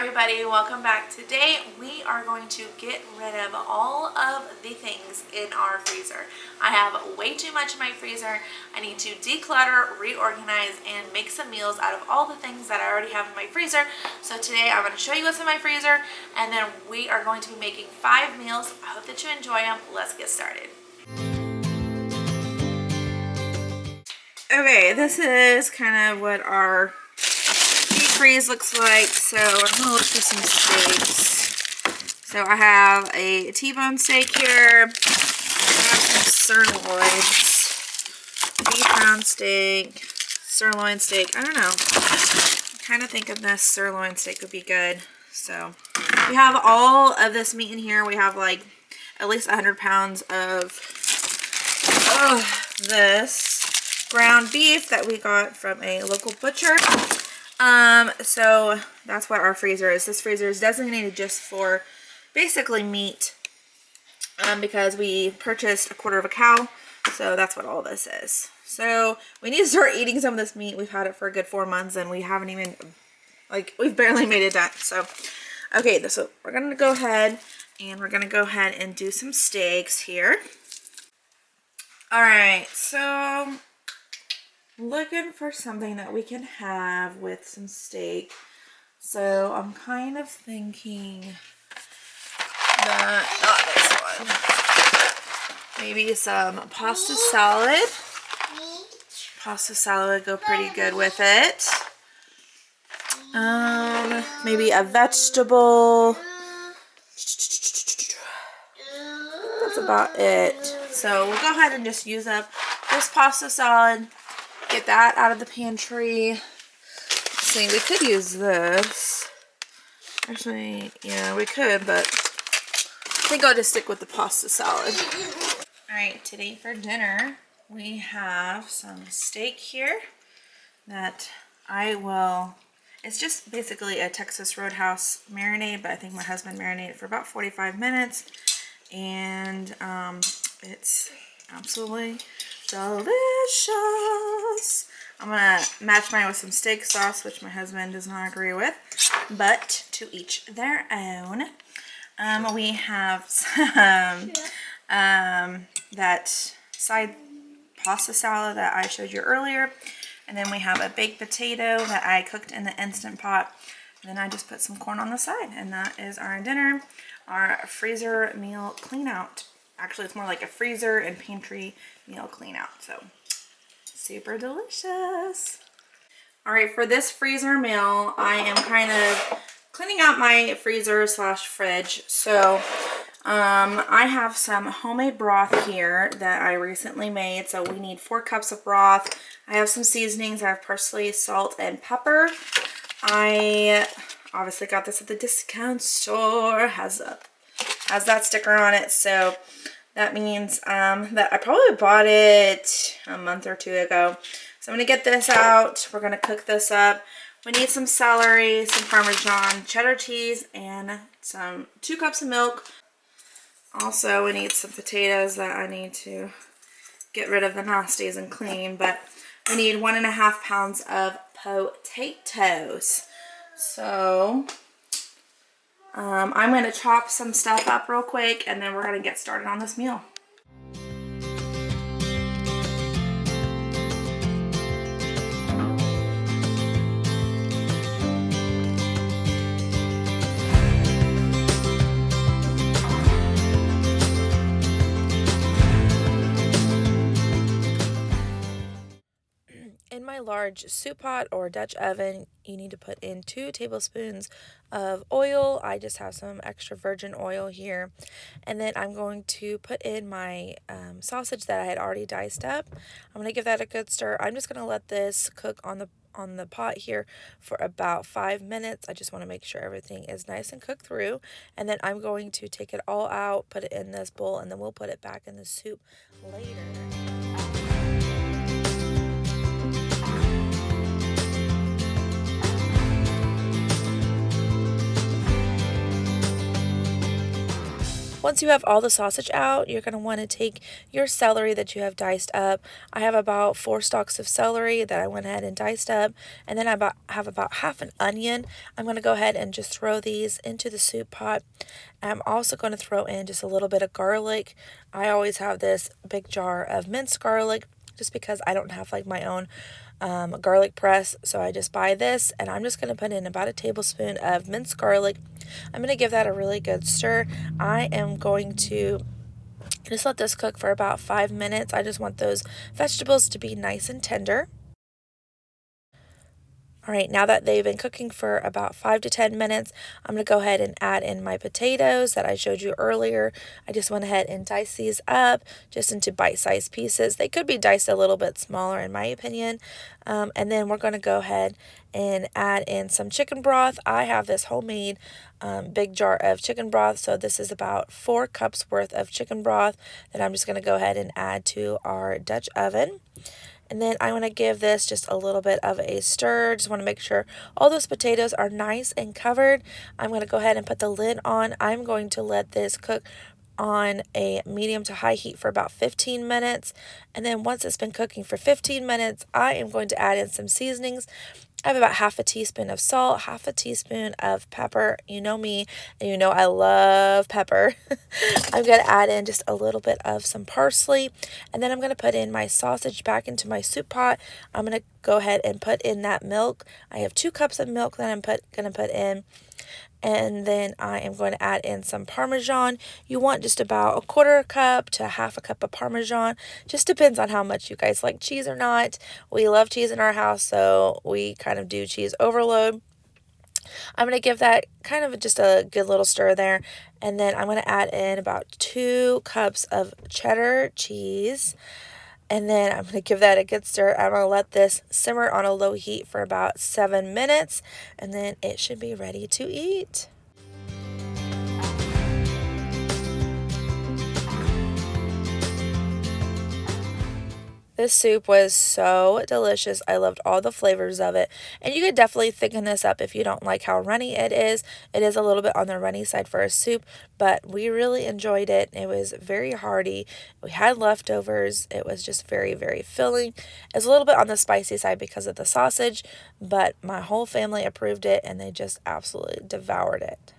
everybody, welcome back. Today we are going to get rid of all of the things in our freezer. I have way too much in my freezer. I need to declutter, reorganize, and make some meals out of all the things that I already have in my freezer. So today I'm going to show you what's in my freezer, and then we are going to be making 5 meals. I hope that you enjoy them. Let's get started. Okay, this is kind of what our deep freeze looks like. So I'm going to look for some steaks. So I have a T-bone steak here. I have some sirloins, beef round steak, sirloin steak. I don't know. I kind of think of this sirloin steak would be good. So we have all of this meat in here. We have like at least 100 pounds of this ground beef that we got from a local butcher. So that's what our freezer is. This freezer is designated just for basically meat, because we purchased a quarter of a cow. So that's what all this is. So we need to start eating some of this meat. We've had it for a good 4 months and we haven't even, we've barely made it done. So, okay, so we're going to go ahead and do some steaks here. All right, so looking for something that we can have with some steak. So I'm kind of thinking that, not this one, maybe some pasta salad. Pasta salad would go pretty good with it. Maybe a vegetable. That's about it. So we'll go ahead and just use up this pasta salad. Get that out of the pantry. Let's see, we could use this. Actually, yeah, we could, but I think I'll just stick with the pasta salad. Alright, today for dinner, we have some steak here that it's just basically a Texas Roadhouse marinade, but I think my husband marinated for about 45 minutes. And it's absolutely delicious. I'm gonna match mine with some steak sauce, which my husband does not agree with, but to each their own. We have some that side pasta salad that I showed you earlier, and then we have a baked potato that I cooked in the Instant Pot, and then I just put some corn on the side, and that is our dinner, our freezer meal clean out. Actually, it's more like a freezer and pantry meal clean out. So, super delicious. All right, for this freezer meal, I am kind of cleaning out my freezer slash fridge. So, I have some homemade broth here that I recently made. So we need 4 cups of broth. I have some seasonings. I have parsley, salt, and pepper. I obviously got this at the discount store. Has that sticker on it, so that means that I probably bought it a month or 2 ago. So I'm going to get this out. We're going to cook this up. We need some celery, some Parmesan cheddar cheese, and 2 cups of milk. Also, we need some potatoes that I need to get rid of the nasties and clean, but we need 1.5 pounds of potatoes. So I'm going to chop some stuff up real quick, and then we're going to get started on this meal. In my large soup pot or Dutch oven, you need to put in 2 tablespoons of oil. I just have some extra virgin oil here. And then I'm going to put in my sausage that I had already diced up. I'm going to give that a good stir. I'm just going to let this cook on the pot here for about 5 minutes. I just want to make sure everything is nice and cooked through. And then I'm going to take it all out, put it in this bowl, and then we'll put it back in the soup later. Once you have all the sausage out, you're going to want to take your celery that you have diced up. I have about 4 stalks of celery that I went ahead and diced up, and then I have about half an onion. I'm going to go ahead and just throw these into the soup pot. I'm also going to throw in just a little bit of garlic. I always have this big jar of minced garlic just because I don't have like my own garlic press, so I just buy this, and I'm just going to put in about a tablespoon of minced garlic. I'm going to give that a really good stir. I am going to just let this cook for about 5 minutes. I just want those vegetables to be nice and tender. All right, now that they've been cooking for about 5 to 10 minutes, I'm going to go ahead and add in my potatoes that I showed you earlier. I just went ahead and diced these up just into bite-sized pieces. They could be diced a little bit smaller in my opinion. And then we're going to go ahead and add in some chicken broth. I have this homemade big jar of chicken broth, so this is about 4 cups worth of chicken broth that I'm just going to go ahead and add to our Dutch oven. And then I want to give this just a little bit of a stir. Just want to make sure all those potatoes are nice and covered. I'm going to go ahead and put the lid on. I'm going to let this cook on a medium to high heat for about 15 minutes. And then once it's been cooking for 15 minutes, I am going to add in some seasonings. I have about half a teaspoon of salt, half a teaspoon of pepper. You know me, and you know I love pepper. I'm going to add in just a little bit of some parsley, and then I'm going to put in my sausage back into my soup pot. I'm going to go ahead and put in that milk. I have 2 cups of milk that I'm going to put in. And then I am going to add in some Parmesan. You want just about a 1/4 cup to half a cup of Parmesan. Just depends on how much you guys like cheese or not. We love cheese in our house, so we kind of do cheese overload. I'm going to give that kind of just a good little stir there. And then I'm going to add in about 2 cups of cheddar cheese. And then I'm going to give that a good stir. I'm going to let this simmer on a low heat for about 7 minutes, and then it should be ready to eat. This soup was so delicious. I loved all the flavors of it. And you could definitely thicken this up if you don't like how runny it is. It is a little bit on the runny side for a soup, but we really enjoyed it. It was very hearty. We had leftovers. It was just very, very filling. It's a little bit on the spicy side because of the sausage, but my whole family approved it and they just absolutely devoured it.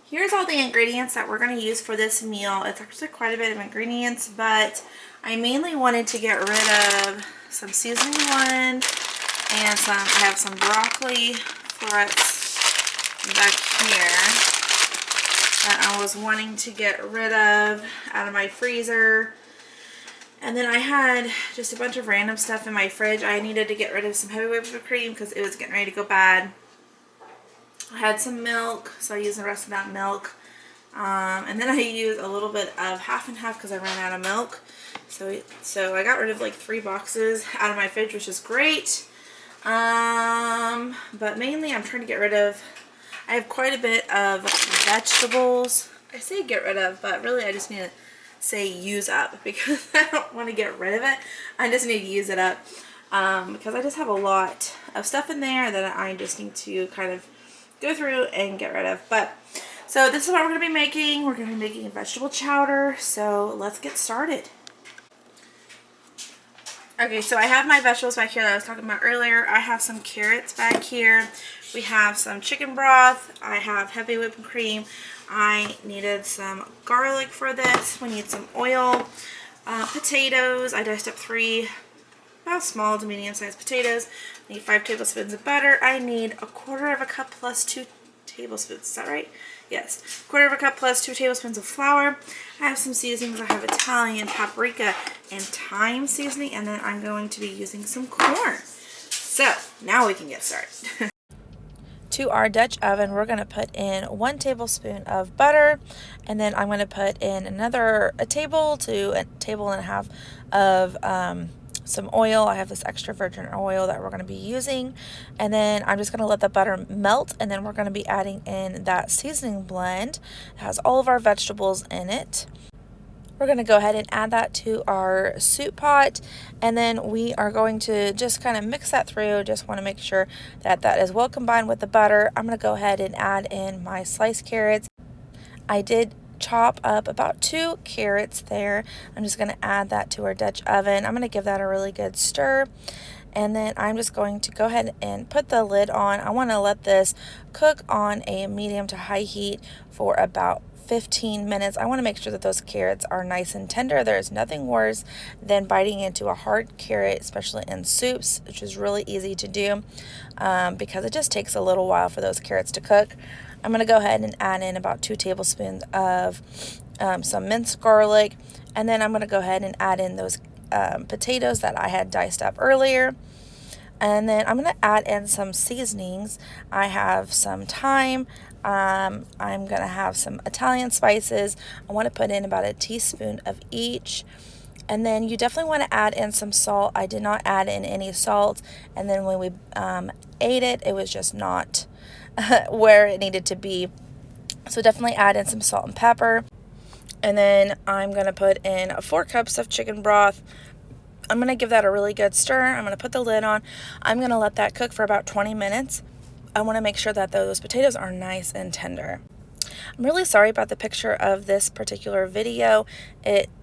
Here's all the ingredients that we're going to use for this meal. It's actually quite a bit of ingredients, but I mainly wanted to get rid of some seasoning one and I have some broccoli florets back here that I was wanting to get rid of out of my freezer. And then I had just a bunch of random stuff in my fridge. I needed to get rid of some heavy whipped cream because it was getting ready to go bad. I had some milk, so I used the rest of that milk. And then I used a little bit of half and half because I ran out of milk. So I got rid of like 3 boxes out of my fridge, which is great. But mainly I'm trying to get rid of, I have quite a bit of vegetables. I say get rid of, but really I just need to say use up because I don't want to get rid of it. I just need to use it up because I just have a lot of stuff in there that I just need to kind of go through and get rid of. But so this is what we're going to be making. We're going to be making a vegetable chowder, so let's get started. Okay, so I have my vegetables back here that I was talking about earlier. I have some carrots back here. We have some chicken broth. I have heavy whipping cream. I needed some garlic for this. We need some oil. Potatoes. I diced up 3 about small to medium sized potatoes. I need 5 tablespoons of butter. I need a 1/4 cup plus 2 tablespoons. Is that right? Yes. 1/4 cup plus 2 tablespoons of flour. I have some seasonings. I have Italian paprika and thyme seasoning, and then I'm going to be using some corn. So now we can get started. To our Dutch oven, we're going to put in 1 tablespoon of butter, and then I'm going to put in a table to a tablespoon and a half of some oil. I have this extra virgin oil that we're going to be using, and then I'm just going to let the butter melt, and then we're going to be adding in that seasoning blend. It has all of our vegetables in it. We're going to go ahead and add that to our soup pot, and then we are going to just kind of mix that through. Just want to make sure that that is well combined with the butter. I'm going to go ahead and add in my sliced carrots. I did chop up about 2 carrots there. I'm just going to add that to our Dutch oven. I'm going to give that a really good stir, and then I'm just going to go ahead and put the lid on. I want to let this cook on a medium to high heat for about 15 minutes. I want to make sure that those carrots are nice and tender. There's nothing worse than biting into a hard carrot, especially in soups, which is really easy to do because it just takes a little while for those carrots to cook. I'm going to go ahead and add in about 2 tablespoons of some minced garlic, and then I'm going to go ahead and add in those potatoes that I had diced up earlier. And then I'm going to add in some seasonings. I have some thyme. I'm going to have some Italian spices. I want to put in about a teaspoon of each. And then you definitely want to add in some salt. I did not add in any salt. And then when we ate it, it was just not where it needed to be. So definitely add in some salt and pepper. And then I'm going to put in 4 cups of chicken broth. I'm going to give that a really good stir. I'm going to put the lid on. I'm going to let that cook for about 20 minutes. I want to make sure that those potatoes are nice and tender. I'm really sorry about the picture of this particular video.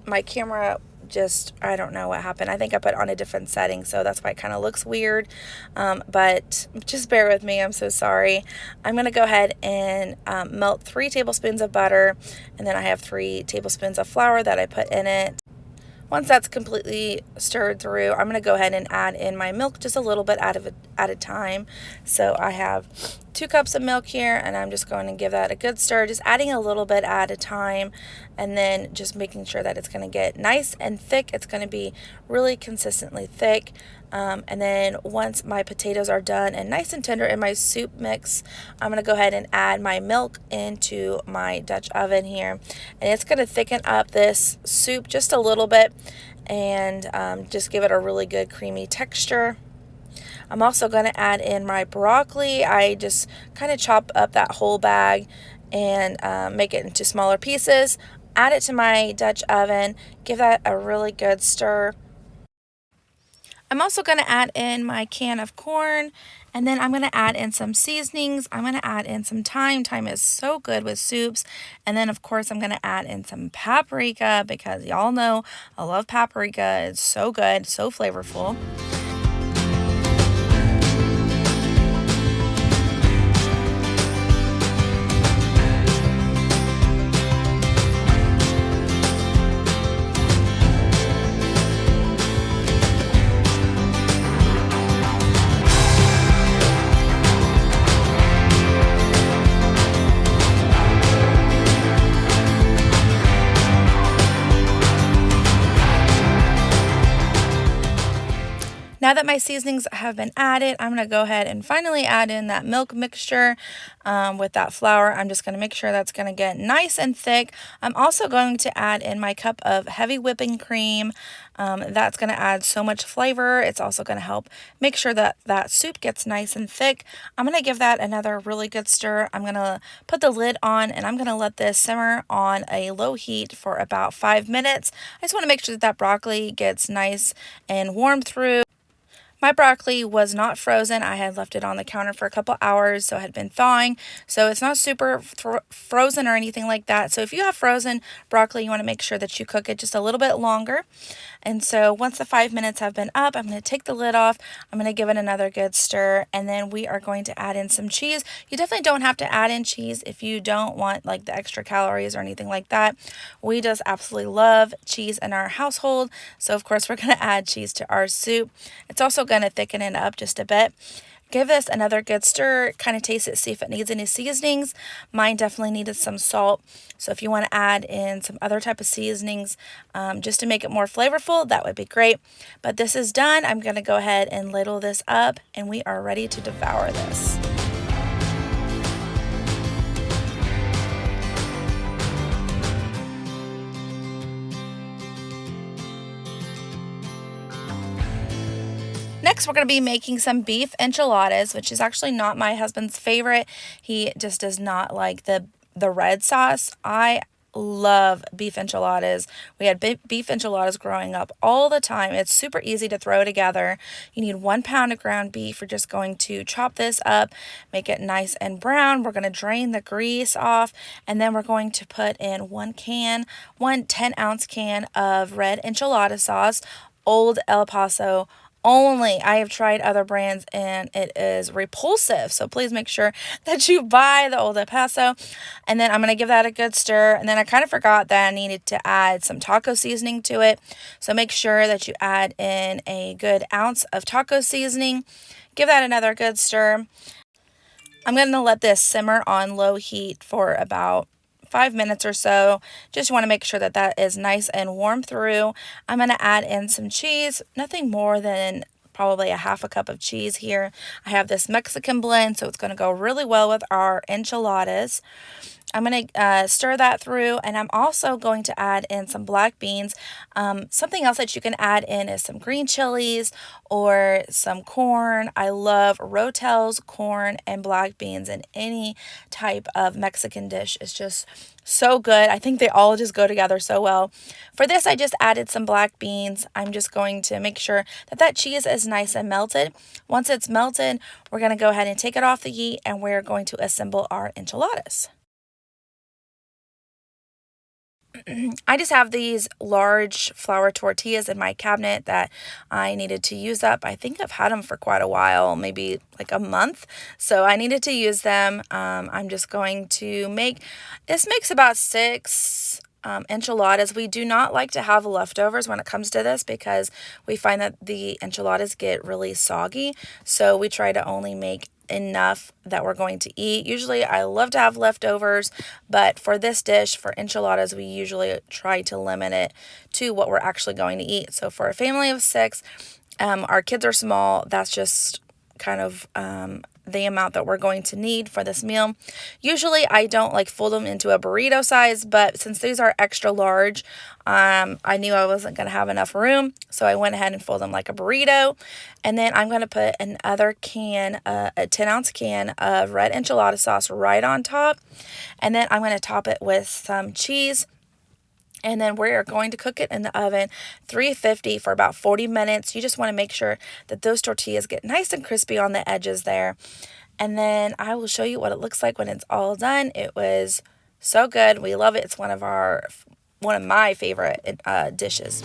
My camera just, I don't know what happened. I think I put on a different setting, so that's why it kind of looks weird. But just bear with me. I'm so sorry. I'm going to go ahead and melt 3 tablespoons of butter, and then I have 3 tablespoons of flour that I put in it. Once that's completely stirred through, I'm going to go ahead and add in my milk just a little bit at a time. So I have 2 cups of milk here, and I'm just going to give that a good stir, just adding a little bit at a time, and then just making sure that it's going to get nice and thick. It's going to be really consistently thick. And then once my potatoes are done and nice and tender in my soup mix, I'm going to go ahead and add my milk into my Dutch oven here. And it's going to thicken up this soup just a little bit and just give it a really good creamy texture. I'm also going to add in my broccoli. I just kind of chop up that whole bag and make it into smaller pieces. Add it to my Dutch oven. Give that a really good stir. I'm also going to add in my can of corn, and then I'm going to add in some seasonings. I'm going to add in some thyme. Thyme is so good with soups. And then, of course, I'm going to add in some paprika because y'all know I love paprika. It's so good, so flavorful. Now that my seasonings have been added, I'm going to go ahead and finally add in that milk mixture with that flour. I'm just going to make sure that's going to get nice and thick. I'm also going to add in my cup of heavy whipping cream. That's going to add so much flavor. It's also going to help make sure that that soup gets nice and thick. I'm going to give that another really good stir. I'm going to put the lid on, and I'm going to let this simmer on a low heat for about 5 minutes. I just want to make sure that that broccoli gets nice and warm through. My broccoli was not frozen. I had left it on the counter for a couple hours, so it had been thawing. So it's not super frozen or anything like that. So if you have frozen broccoli, you want to make sure that you cook it just a little bit longer. And so once the 5 minutes have been up, I'm going to take the lid off. I'm going to give it another good stir, and then we are going to add in some cheese. You definitely don't have to add in cheese if you don't want like the extra calories or anything like that. We just absolutely love cheese in our household. So of course we're going to add cheese to our soup. It's also going to thicken it up just a bit. Give this another good stir, kind of taste it, see if it needs any seasonings. Mine definitely needed some salt. So if you want to add in some other type of seasonings just to make it more flavorful, that would be great. But this is done. I'm going to go ahead and ladle this up, and we are ready to devour this. Next, we're going to be making some beef enchiladas, which is actually not my husband's favorite. He just does not like the red sauce. I love beef enchiladas. We had beef enchiladas growing up all the time. It's super easy to throw together. You need 1 pound of ground beef. We're just going to chop this up, make it nice and brown. We're going to drain the grease off, and then we're going to put in one 10-ounce can of red enchilada sauce, Old El Paso only. I have tried other brands and it is repulsive, so please make sure that you buy the Old El Paso. And then I'm going to give that a good stir, and then I kind of forgot that I needed to add some taco seasoning to it, so make sure that you add in a good ounce of taco seasoning. Give that another good stir. I'm going to let this simmer on low heat for about 5 minutes or so. Just want to make sure that that is nice and warm through. I'm going to add in some cheese, nothing more than probably a half a cup of cheese here. I have this Mexican blend, so it's going to go really well with our enchiladas. I'm going to stir that through, and I'm also going to add in some black beans. Something else that you can add in is some green chilies or some corn. I love Rotels, corn, and black beans in any type of Mexican dish. It's just so good. I think they all just go together so well. For this, I just added some black beans. I'm just going to make sure that that cheese is nice and melted. Once it's melted, we're going to go ahead and take it off the heat, and we're going to assemble our enchiladas. I just have these large flour tortillas in my cabinet that I needed to use up. I think I've had them for quite a while, maybe like a month. So I needed to use them. I'm just going to this makes about 6 enchiladas. We do not like to have leftovers when it comes to this because we find that the enchiladas get really soggy. So we try to only make enough that we're going to eat. Usually I love to have leftovers, but for this dish, for enchiladas, we usually try to limit it to what we're actually going to eat. So for a family of 6, our kids are small. That's just kind of the amount that we're going to need for this meal. Usually I don't like fold them into a burrito size, but since these are extra large, I knew I wasn't going to have enough room, so I went ahead and folded them like a burrito. And then I'm going to put another can, a 10-ounce can of red enchilada sauce right on top, and then I'm going to top it with some cheese. And then we're going to cook it in the oven, 350 for about 40 minutes. You just want to make sure that those tortillas get nice and crispy on the edges there. And then I will show you what it looks like when it's all done. It was so good. We love it. It's one of my favorite dishes.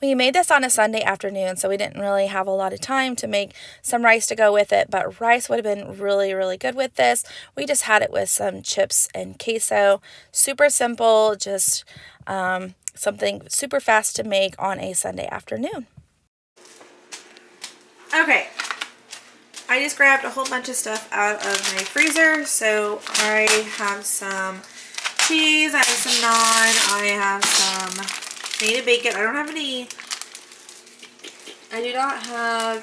We made this on a Sunday afternoon, so we didn't really have a lot of time to make some rice to go with it, but rice would have been really, really good with this. We just had it with some chips and queso. Super simple, just something super fast to make on a Sunday afternoon. Okay, I just grabbed a whole bunch of stuff out of my freezer. So I have some cheese, I have some naan, I have some native bacon. I do not have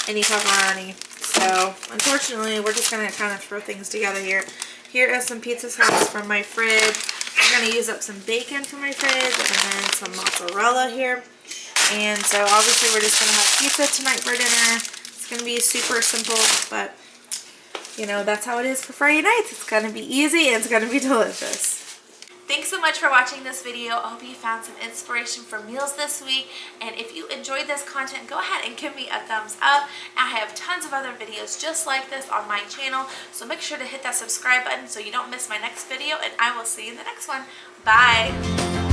any pepperoni, so unfortunately we're just going to kind of throw things together here. Here is some pizza sauce from my fridge. I'm going to use up some bacon from my fridge and then some mozzarella here. And so obviously we're just going to have pizza tonight for dinner. It's going to be super simple, but you know, that's how it is for Friday nights. It's going to be easy and it's going to be delicious. Thanks so much for watching this video. I hope you found some inspiration for meals this week. And if you enjoyed this content, go ahead and give me a thumbs up. I have tons of other videos just like this on my channel. So make sure to hit that subscribe button so you don't miss my next video. And I will see you in the next one. Bye.